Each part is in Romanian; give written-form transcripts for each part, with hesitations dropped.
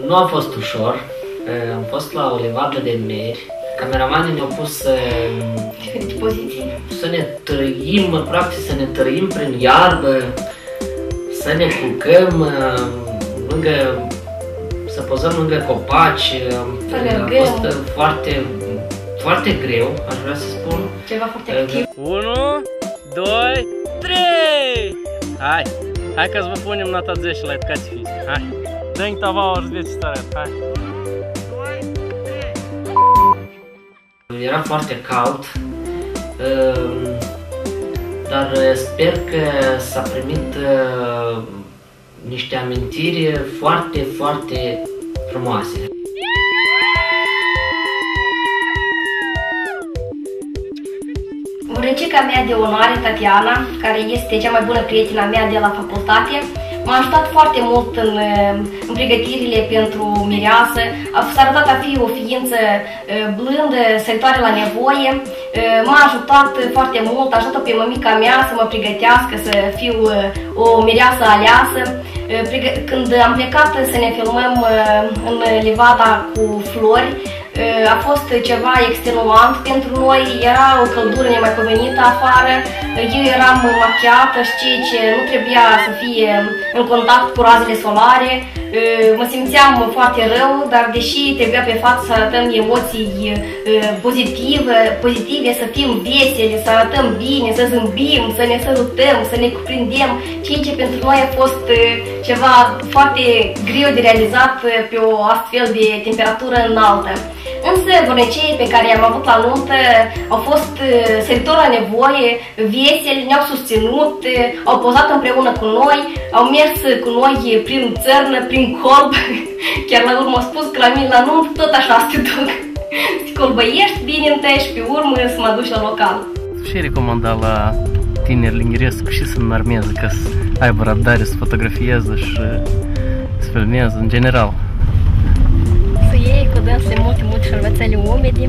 Nu a fost ușor. Am fost la o livadă de meri. Cameramanii ne-au pus diferite poziții. Să ne trăim, practic să ne trăim prin iarbă, să ne culcăm să pozăm lângă copaci. A fost foarte, foarte greu, aș vrea să spun. Ceva foarte activ. 1, 2, 3! Hai că vă punem nota 10 la educație fizică. Hai! Dă-mi tava, ori veți să arăt. Hai! Era foarte cald, dar sper că s-a primit niște amintiri foarte, foarte frumoase. Vârâncica mea de onoare, Tatiana, care este cea mai bună prietena mea de la facultate, m-a ajutat foarte mult în pregătirile pentru mireasă. S-a arătat a fi o ființă blândă, săritoare la nevoie. M-a ajutat foarte mult, a ajutat pe mămica mea să mă pregătească să fiu o mireasă aleasă. Când am plecat să ne filmăm în livada cu flori, a fost ceva extenuant pentru noi, era o căldură nemaipomenită afară, eu eram machiată și ceea ce nu trebuia să fie în contact cu razele solare, mă simțeam foarte rău, dar deși trebuia pe față să arătăm emoții pozitive, să fim veseli, să arătăm bine, să zâmbim, să ne sărutăm, să ne cuprindem, ceea ce pentru noi a fost ceva foarte greu de realizat pe o astfel de temperatură înaltă. Însă vârnecei pe care i-am avut la nuntă au fost săritori la nevoie, veseli, ne-au susținut, au pozat împreună cu noi, au mers cu noi prin țărnă, prin colb. Chiar la urmă au spus că la mine la nuntă tot așa să te duc. Să colbăiești bine întâi și pe urmă să mă duci la local. Ce recomanda la tineri Linghirescu și să înarmeze ca să aibă răbdare, să fotografieze și să filmeze în general? Să iei cu dânse multe șervețele umede,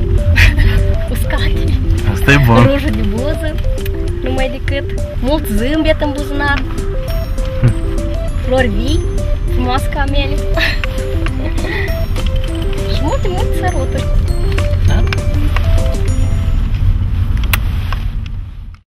uscate, asta e bun. rujă de buză, numai decât, mult zâmbet în buzunar, flori vii, frumoase ca mele și multe săruturi.